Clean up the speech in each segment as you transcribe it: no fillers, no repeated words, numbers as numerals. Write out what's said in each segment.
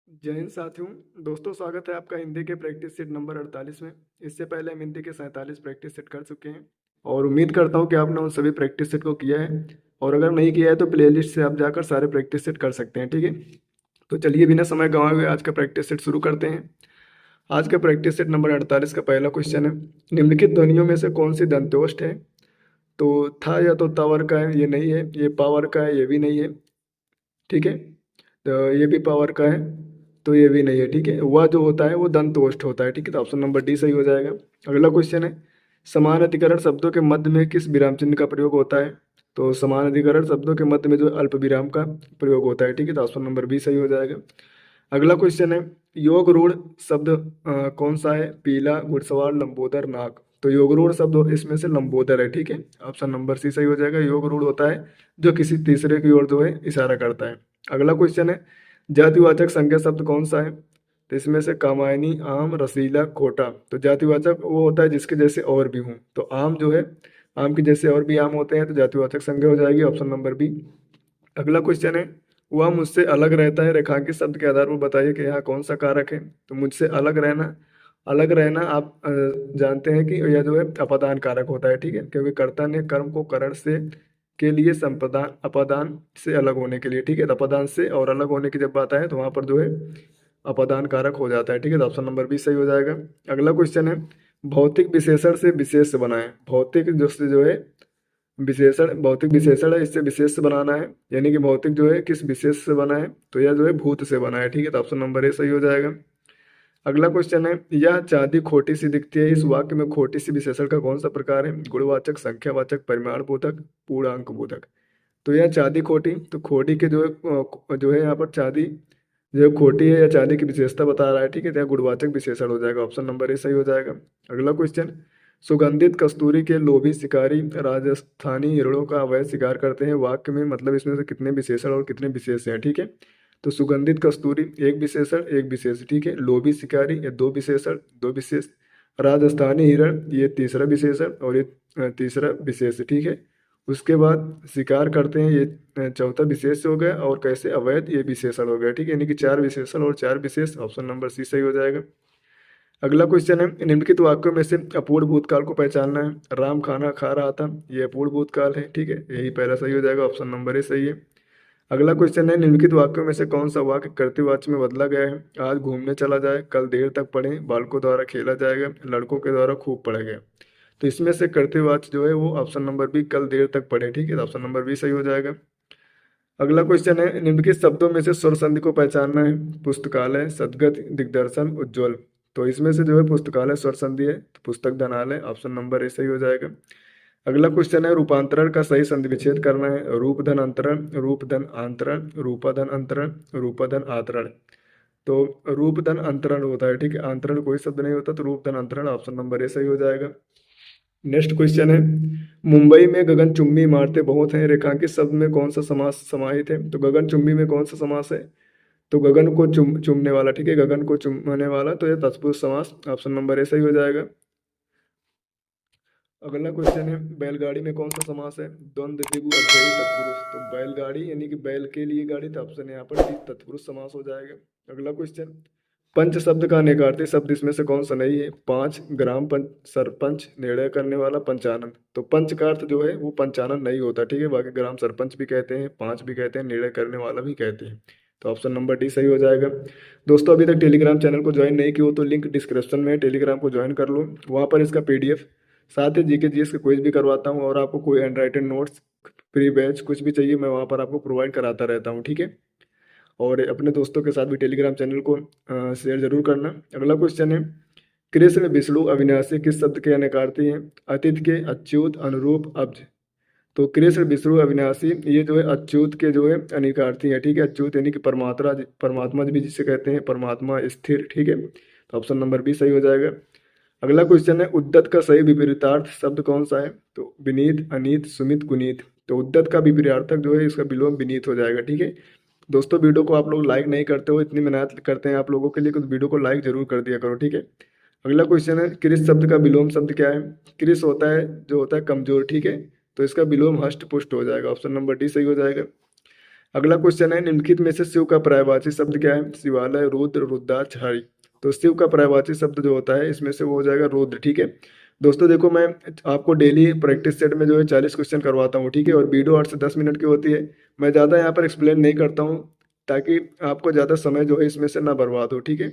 जय हिंद साथियों। दोस्तों, स्वागत है आपका हिंदी के प्रैक्टिस सेट नंबर 48 में। इससे पहले हम हिंदी के 47 प्रैक्टिस सेट कर चुके हैं और उम्मीद करता हूं कि आपने उन सभी प्रैक्टिस सेट को किया है। और अगर नहीं किया है तो प्लेलिस्ट से आप जाकर सारे प्रैक्टिस सेट कर सकते हैं, ठीक है। तो चलिए बिना समय गंवाए हुए आज का प्रैक्टिस सेट शुरू करते हैं। आज का प्रैक्टिस सेट नंबर 48 का पहला क्वेश्चन है, निम्नलिखित ध्वनियों में से कौन सी दंत्योष्ठ है। तो था या तो तावर का है, ये नहीं है। ये पावर का है, ये भी नहीं है, ठीक है। तो ये भी पावर का है, तो ये भी नहीं है, ठीक है। वह जो होता है वो दंत ओष्ठ होता है, ठीक है। तो ऑप्शन नंबर डी सही हो जाएगा। अगला क्वेश्चन है, समान अधिकरण शब्दों के मध्य में किस विराम चिन्ह का प्रयोग होता है। तो समान अधिकरण शब्दों के मध्य में जो अल्प विराम का प्रयोग होता है, ठीक है। तो ऑप्शन नंबर बी सही हो जाएगा। अगला क्वेश्चन है, योग रूढ़ शब्द कौन सा है। पीला, घुड़सवार, लंबोदर, नाग। तो योग रूढ़ शब्द इसमें से लंबोदर है, ठीक है। ऑप्शन नंबर सी सही हो जाएगा। योग रूढ़ होता है जो किसी तीसरे की ओर जो है इशारा करता है। अगला क्वेश्चन है, जातिवाचक संज्ञा शब्द कौन सा है। तो इसमें से कामायनी, आम, रसीला, खोटा। तो जातिवाचक वो होता है जिसके जैसे और भी हों। तो आम जो है, आम के जैसे और भी आम होते हैं, तो जातिवाचक संज्ञा हो जाएगी, ऑप्शन नंबर बी। अगला क्वेश्चन है, वह मुझसे अलग रहता है, रेखांकित शब्द के आधार पर बताइए कि यहाँ कौन सा कारक है। तो मुझसे अलग रहना, अलग रहना आप जानते हैं कि यह जो है अपादान कारक होता है, ठीक है। क्योंकि कर्ता ने कर्म को करण से के लिए संप्रदान अपादान से अलग होने के लिए, ठीक है। तो अपादान से और अलग होने की जब बात आए तो वहाँ पर जो है अपादान कारक हो जाता है, ठीक है। तो ऑप्शन नंबर बी सही हो जाएगा। अगला क्वेश्चन है, भौतिक विशेषण से विशेष बनाएं। भौतिक जो है विशेषण, भौतिक विशेषण है, इससे विशेष से बनाना है। यानी कि भौतिक जो है किस विशेष से बना है, तो यह जो है भूत से बना है, ठीक है। तो ऑप्शन नंबर ए सही हो जाएगा। अगला क्वेश्चन है, यह चांदी खोटी सी दिखती है, इस वाक्य में खोटी सी विशेषण का कौन सा प्रकार है। गुणवाचक, संख्यावाचक, परिमाण बोधक, पूर्णांक बोधक। तो यह चांदी खोटी, तो खोटी के जो है यहाँ पर चांदी जो खोटी है या चांदी की विशेषता बता रहा है, ठीक है। तो यह गुणवाचक विशेषण हो जाएगा, ऑप्शन नंबर ए सही हो जाएगा। अगला क्वेश्चन, सुगंधित कस्तूरी के लोभी शिकारी राजस्थानी हिरणों का अवैध शिकार करते हैं, वाक्य में मतलब इसमें से कितने विशेषण और कितने विशेष हैं, ठीक है। तो सुगंधित कस्तूरी एक विशेषण एक विशेष, ठीक है। लोभी शिकारी ये दो विशेषण दो विशेष। राजस्थानी हिरण ये तीसरा विशेषण और ये तीसरा विशेष, ठीक है। उसके बाद शिकार करते हैं, ये चौथा विशेष हो गया, और कैसे अवैध ये विशेषण हो गया, ठीक है। यानी कि चार विशेषण और चार विशेष, ऑप्शन नंबर सी सही हो जाएगा। अगला क्वेश्चन है, निम्नलिखित वाक्यों में से अपूर्ण भूतकाल को पहचानना है। राम खाना खा रहा था, ये अपूर्ण भूतकाल है, ठीक है। यही पहला सही हो जाएगा, ऑप्शन नंबर ए सही है। अगला क्वेश्चन है, निम्नलिखित वाक्यों में से कौन सा वाक्य कर्तृवाच्य में बदला गया है। आज घूमने चला जाए, कल देर तक पढ़े, बालकों द्वारा खेला जाएगा, लड़कों के द्वारा खूब पढ़ा गया। तो इसमें से कर्तृवाच्य जो है वो ऑप्शन नंबर बी, कल देर तक पढ़े, ठीक है। तो ऑप्शन नंबर बी सही हो जाएगा। अगला क्वेश्चन है, निम्नलिखित शब्दों में से स्वर संधि को पहचानना है। पुस्तकालय, सद्गत, दिग्दर्शन, उज्ज्वल। तो इसमें से जो है पुस्तकालय स्वर संधि है, तो पुस्तक धनालय, ऑप्शन नंबर ए सही हो जाएगा। अगला क्वेश्चन है, रूपांतरण का सही संधि विच्छेद करना है। रूपधन अंतरण, रूपधन आंतरण, रूपधन अंतरण, रूपधन आतरण। तो रूपधन अंतरण होता है, ठीक है। आंतरण कोई शब्द नहीं होता, तो रूपधन अंतरण, ऑप्शन नंबर ए सही हो जाएगा। नेक्स्ट क्वेश्चन है, मुंबई में गगनचुंबी इमारतें बहुत हैं, रेखांकित शब्द में कौन सा समास समाहित है। तो गगनचुंबी में कौन सा समास है। तो गगन को चूमने वाला, ठीक है। गगन को चूमने वाला, तो यह तत्पुरुष समास, ऑप्शन नंबर ए सही हो जाएगा। अगला क्वेश्चन है, बैलगाड़ी में कौन सा समास है। द्वंद्व, द्विगु, अव्ययी, तत्पुरुष। तो बैलगाड़ी यानी कि बैल के लिए गाड़ी, तो ऑप्शन यहाँ पर डी तत्पुरुष समास हो जाएगा। अगला क्वेश्चन, पंच शब्द का अनेकार्थी शब्द इसमें से कौन सा नहीं है। पांच, ग्राम पंच, सरपंच, निर्णय करने वाला, पंचानन। तो पंच का अर्थ जो है वो पंचानन नहीं होता, ठीक है। बाकी ग्राम सरपंच भी कहते हैं, पांच भी कहते हैं, निर्णय करने वाला भी कहते हैं। तो ऑप्शन नंबर डी सही हो जाएगा। दोस्तों, अभी तक टेलीग्राम चैनल को ज्वाइन नहीं किया हो तो लिंक डिस्क्रिप्शन में है, टेलीग्राम को ज्वाइन कर लो। वहाँ पर इसका पीडीएफ, साथ ही जीके जीएस का क्विज भी करवाता हूँ, और आपको कोई हैंडराइटेड नोट्स, प्री बैच कुछ भी चाहिए मैं वहाँ पर आपको प्रोवाइड कराता रहता हूँ, ठीक है। और अपने दोस्तों के साथ भी टेलीग्राम चैनल को शेयर जरूर करना। अगला क्वेश्चन है, कृष्ण, विष्णु, अविनाशी किस शब्द के अनेकार्थी हैं। अतिथ के, अच्युत, अनुरूप, अब्ज। तो कृष्ण, विष्णु, अविनाशी ये जो है अच्युत के जो है अनेकार्थी है, ठीक है। अच्युत यानी कि परमात्मा, परमात्मा भी जिसे कहते हैं, परमात्मा, स्थिर, ठीक है। तो ऑप्शन नंबर बी सही हो जाएगा। अगला क्वेश्चन है, उद्दत का सही विपरीतार्थ शब्द कौन सा है। तो विनीत, अनीत, सुमित, कुनीत। तो उद्दत का विपरीतार्थक जो है इसका विलोम विनीत हो जाएगा, ठीक है। दोस्तों, वीडियो को आप लोग लाइक नहीं करते हो, इतनी मेहनत करते हैं आप लोगों के लिए, तो वीडियो को लाइक जरूर कर दिया करो, ठीक है। अगला क्वेश्चन है, कृष शब्द का विलोम शब्द क्या है। कृष होता है जो होता है कमजोर, ठीक है। तो इसका विलोम हष्ट पुष्ट हो जाएगा, ऑप्शन नंबर डी सही हो जाएगा। अगला क्वेश्चन है, निम्नलिखित में से शिव का पर्यायवाची शब्द क्या है? शिवालय, रुद्र, रुद्राक्ष, हरि। तो शिव का पर्यायवाची शब्द जो होता है इसमें से वो हो जाएगा रुद्र। ठीक है दोस्तों, देखो मैं आपको डेली प्रैक्टिस सेट में जो है 40 क्वेश्चन करवाता हूँ, ठीक है, और वीडियो 8 से 10 मिनट की होती है। मैं ज़्यादा यहाँ पर एक्सप्लेन नहीं करता हूँ ताकि आपको ज़्यादा समय जो है इसमें से ना बर्बाद हो। ठीक है,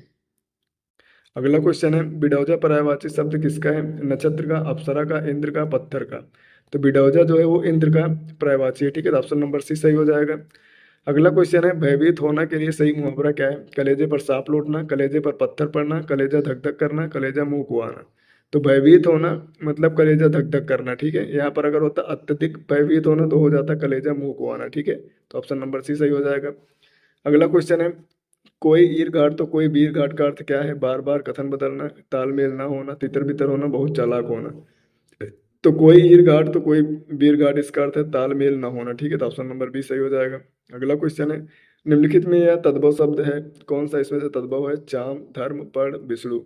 अगला क्वेश्चन है, बिडौजा पर्यायवाची शब्द किसका है? नक्षत्र का, अप्सरा का, इंद्र का, पत्थर का। तो बिडौजा जो है वो इंद्र का पर्यायवाची है। ठीक है, तो ऑप्शन नंबर सी सही हो जाएगा। अगला क्वेश्चन है, भयभीत होना के लिए सही मुहावरा क्या है? कलेजे पर सांप लौटना, कलेजे पर पत्थर पड़ना, कलेजा धक धक करना, कलेजा मुंह कुआना। तो भयभीत होना मतलब कलेजा धक धक करना। ठीक है, यहाँ पर अगर होता अत्यधिक भयभीत होना तो हो जाता कलेजा मुंह कुआना। ठीक है, तो ऑप्शन नंबर सी सही हो जाएगा। अगला क्वेश्चन है, कोई ईर घाट तो कोई वीर घाट का अर्थ क्या है? बार बार कथन बदलना, तालमेल ना होना, तितर बितर होना, बहुत चालाक होना। तो कोई ईर घाट तो कोई वीर घाट, इसका अर्थ है तालमेल ना होना। ठीक है, तो ऑप्शन नंबर बी सही हो जाएगा। अगला क्वेश्चन है, निम्नलिखित में यह तद्भव शब्द है, कौन सा इसमें से तद्भव है? चाम, धर्म, पर्ण, विष्णु।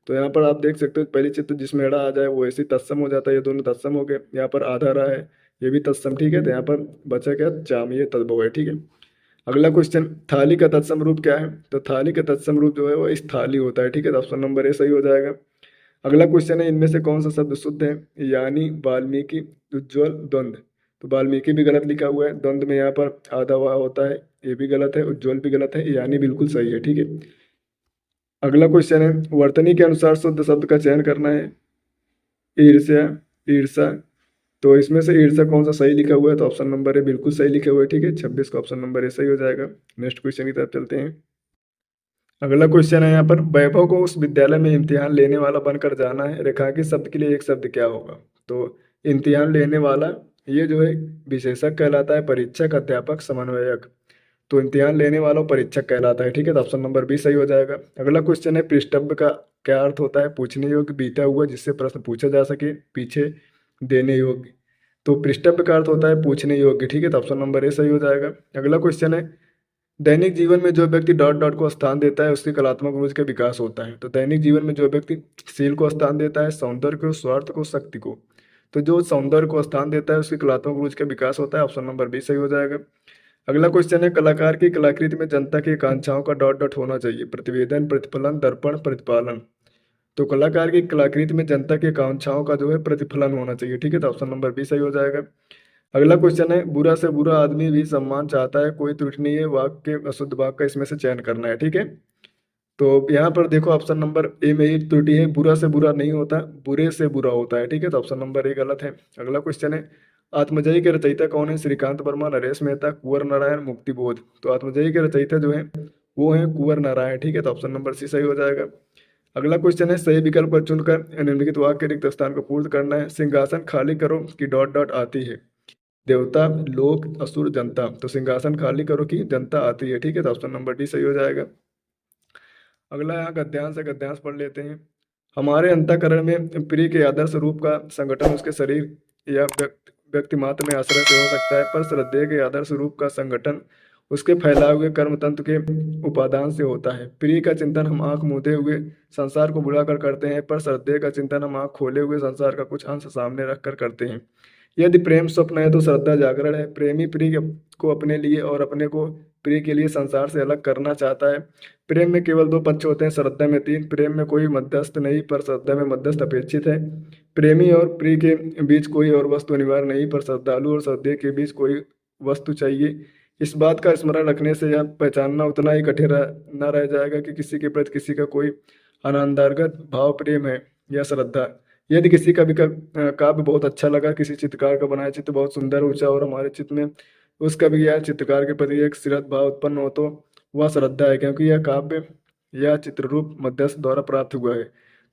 तो यहाँ पर आप देख सकते हो पहली चित्त जिसमें एड़ा आ जाए वो ऐसे तत्सम हो जाता है, ये दोनों तत्सम हो गए। यहाँ पर आधा रहा है, ये भी तत्सम। ठीक है, तो यहाँ पर बचा क्या? चाम, ये तद्भव है। ठीक है, अगला क्वेश्चन, थाली का तत्सम रूप क्या है? तो थाली का तत्सम रूप जो है वो इस थाली होता है। ठीक है, तो ऑप्शन नंबर ए सही हो जाएगा। अगला क्वेश्चन है, इनमें से कौन सा शब्द शुद्ध है? यानी, वाल्मीकि, उज्ज्वल, द्वंद्व। तो वाल्मीकि भी गलत लिखा हुआ है, द्वंद्व में यहाँ पर आधा हुआ होता है, ये भी गलत है, उज्ज्वल भी गलत है, यानी बिल्कुल सही है। ठीक है, अगला क्वेश्चन है, वर्तनी के अनुसार शुद्ध शब्द का चयन करना है। ईर्ष्या, ईर्षा। तो इसमें से ईर्षा कौन सा सही लिखा हुआ है? तो ऑप्शन नंबर ए बिल्कुल सही लिखा हुआ है। ठीक है, 26 का ऑप्शन नंबर ए सही हो जाएगा। नेक्स्ट क्वेश्चन की तरफ चलते हैं। अगला क्वेश्चन है यहाँ पर, वैभव को उस विद्यालय में इम्तिहान लेने वाला बनकर जाना है, रेखांकित शब्द के लिए एक शब्द क्या होगा? तो इम्तिहान लेने वाला ये जो है विशेषक कहलाता है, परीक्षक, अध्यापक, समन्वयक। तो इम्तिहान लेने वाला परीक्षक कहलाता है। ठीक है, तो ऑप्शन नंबर बी सही हो जाएगा। अगला क्वेश्चन है, पृष्ठभ का क्या अर्थ होता है? पूछने योग्य, बीता हुआ, जिससे प्रश्न पूछा जा सके, पीछे, देने योग्य। तो पृष्ठभ का अर्थ होता है पूछने योग्य। ठीक है, तो ऑप्शन नंबर ए सही हो जाएगा। अगला क्वेश्चन है, दैनिक जीवन में जो व्यक्ति डॉट डॉट को स्थान देता है उसकी कलात्मक रुचि का विकास होता है। तो दैनिक जीवन में जो व्यक्ति शील को स्थान देता है, सौंदर्य को, स्वार्थ को, शक्ति को। तो जो सौंदर्य को स्थान देता है उसकी कलात्मक रुचि का विकास होता है। ऑप्शन नंबर बी सही हो जाएगा। अगला क्वेश्चन है, कलाकार की कलाकृति में जनता की आकांक्षाओं का डॉट डॉट होना चाहिए। प्रतिवेदन, प्रतिफलन, दर्पण, प्रतिपालन। तो कलाकार की कलाकृति में जनता की आकांक्षाओं का जो है प्रतिफलन होना चाहिए। ठीक है, तो ऑप्शन नंबर बी सही हो जाएगा। अगला क्वेश्चन है, बुरा से बुरा आदमी भी सम्मान चाहता है, कोई त्रुटि नहीं है, वाक्य के अशुद्ध वाक्य का इसमें से चयन करना है। ठीक है, तो यहाँ पर देखो ऑप्शन नंबर ए में ही त्रुटि है, बुरा से बुरा नहीं होता, बुरे से बुरा होता है। ठीक है, तो ऑप्शन नंबर ए गलत है। अगला क्वेश्चन है, आत्मजयी के रचयिता कौन है? श्रीकांत वर्मा, नरेश मेहता, कुंवर नारायण, मुक्तिबोध। तो आत्मजयी के रचयिता जो है वो है कुंवर नारायण। ठीक है, तो ऑप्शन नंबर सी सही हो जाएगा। अगला क्वेश्चन है, सही विकल्प को चुनकर निम्नलिखित वाक्य के रिक्त स्थान को पूर्ण करना है। सिंहासन खाली करो कि डॉट डॉट आती है। देवता, लोक, असुर, जनता। तो सिंहासन खाली करो कि जनता आती है। ठीक है, तो ऑप्शन नंबर डी सही हो जाएगा। अगला यहाँ गद्यांश है, गद्यांश पढ़ लेते हैं। हमारे अंतःकरण में प्रिय के आदर्श रूप का संगठन उसके शरीर या व्यक्ति मात्र में आश्रय से हो सकता है, पर श्रद्धेय के आदर्श रूप का संगठन उसके फैलाए हुए कर्म तंत्र के उपादान से होता है। प्रिय का चिंतन हम आंख मूंदे हुए संसार को बुलाकर करते हैं, पर श्रद्धेय का चिंतन हम आंख खोले हुए संसार का कुछ अंश सामने रखकर करते हैं। यदि प्रेम स्वप्न है तो श्रद्धा जागरण है। प्रेमी प्रिय को अपने लिए और अपने को प्रिय के लिए संसार से अलग करना चाहता है। प्रेम में केवल दो पक्ष होते हैं, श्रद्धा में तीन। प्रेम में कोई मध्यस्थ नहीं, पर श्रद्धा में मध्यस्थ अपेक्षित है। प्रेमी और प्रिय के बीच कोई और वस्तु अनिवार्य नहीं, पर श्रद्धालु और श्रद्धेय के बीच कोई वस्तु चाहिए। इस बात का स्मरण रखने से यह पहचानना उतना ही कठिन न रह जाएगा कि किसी के प्रति किसी का कोई अनंतर्गत भाव प्रेम है या श्रद्धा। यदि किसी का भी काव्य बहुत अच्छा लगा, किसी चित्रकार का बनाया चित्र बहुत सुंदर ऊंचा और हमारे चित्र में उसका भी यह चित्रकार के प्रति एक श्रद्धा भाव उत्पन्न हो तो वह श्रद्धा है, क्योंकि यह काव्य या चित्र रूप मध्यस्थ द्वारा प्राप्त हुआ है।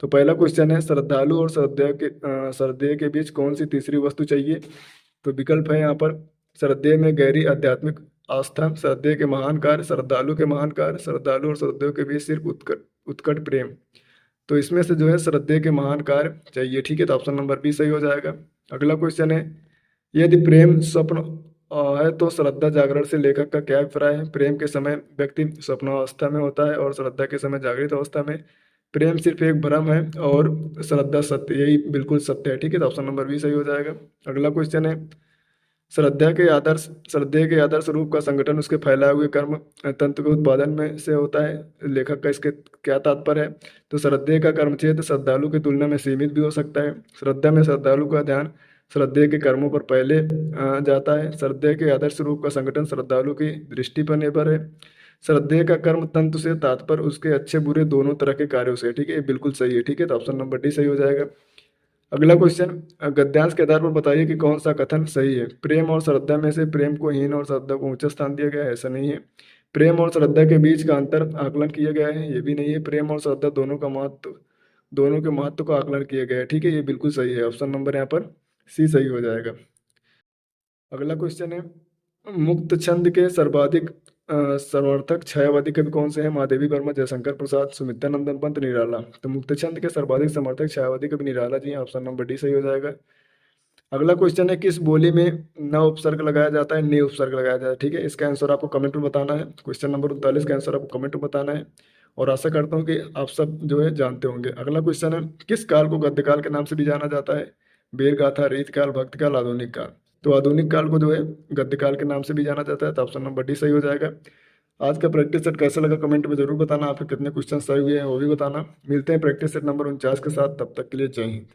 तो पहला क्वेश्चन है, श्रद्धालु और श्रद्धेय के बीच कौन सी तीसरी वस्तु चाहिए? तो विकल्प है यहाँ पर, श्रद्धेय में गहरी आध्यात्मिक आस्था, श्रद्धेय के महान कार्य, श्रद्धालु के महान कार्य, श्रद्धालु और श्रद्धेय के बीच सिर्फ उत्कट उत्कट प्रेम। तो इसमें से जो है श्रद्धेय के महान कार्य चाहिए। ठीक है, तो ऑप्शन नंबर बी सही हो जाएगा। अगला क्वेश्चन है, यदि प्रेम स्वप्न है तो श्रद्धा जागरण से लेखक का क्या अभिप्राय है? प्रेम के समय व्यक्ति स्वप्नावस्था में होता है और श्रद्धा के समय जागृत अवस्था में। प्रेम सिर्फ एक भ्रम है और श्रद्धा सत्य, यही बिल्कुल सत्य है। ठीक है, तो ऑप्शन नंबर बी सही हो जाएगा। अगला क्वेश्चन है, श्रद्धेय के आदर्श रूप का संगठन उसके फैलाए हुए कर्म तंत्र के उत्पादन में से होता है। लेखक का इसके क्या तात्पर्य है? तो श्रद्धेय का कर्म क्षेत्र श्रद्धालु की तुलना में सीमित भी हो सकता है। श्रद्धा में श्रद्धालु का ध्यान श्रद्धेय के कर्मों पर पहले जाता है। श्रद्धेय के आदर्श रूप का संगठन श्रद्धालु की दृष्टि पर निर्भर है। श्रद्धेय का कर्म तंत्र से तात्पर्य उसके अच्छे बुरे दोनों तरह के कार्यों से है। ठीक है, ये बिल्कुल सही है। ठीक है, तो ऑप्शन नंबर डी सही हो जाएगा। अगला क्वेश्चन, गद्यांश के आधार पर बताइए कि कौन सा कथन सही है। प्रेम और श्रद्धा में से प्रेम को हीन और श्रद्धा को ऊंचा स्थान दिया गया है, ऐसा नहीं है। प्रेम और श्रद्धा के बीच का अंतर आकलन किया गया है, ये भी नहीं है। प्रेम और श्रद्धा दोनों के महत्व का आकलन किया गया है। ठीक है, ये बिल्कुल सही है। ऑप्शन नंबर यहाँ पर सी सही हो जाएगा। अगला क्वेश्चन है, मुक्त छंद के सर्वाधिक सर्वार्थक छायावादी कवि कौन से हैं? महादेवी वर्मा, जयशंकर प्रसाद, सुमित्रानंदन पंत, निराला। तो मुक्त छंद के सर्वाधिक समर्थक छायावादी कवि निराला जी हैं। ऑप्शन नंबर डी सही हो जाएगा। अगला क्वेश्चन है, किस बोली में न उपसर्ग लगाया जाता है, ने उपसर्ग लगाया जाता है? ठीक है, इसका आंसर आपको कमेंट में बताना है। क्वेश्चन नंबर 39 का आंसर आपको कमेंट में बताना है और आशा करता हूँ कि आप सब जो है जानते होंगे। अगला क्वेश्चन है, किस काल को गद्यकाल के नाम से भी जाना जाता है? बेर गाथा, रीत काल, भक्त काल, आधुनिक काल। तो आधुनिक काल को जो है गद्यकाल के नाम से भी जाना जाता है। तो ऑप्शन नंबर डी सही हो जाएगा। आज का प्रैक्टिस सेट कैसा लगा कमेंट में जरूर बताना। आपके कितने क्वेश्चन सही हुए हैं वो भी बताना। मिलते हैं प्रैक्टिस सेट नंबर 49 के साथ, तब तक के लिए जय हिंद।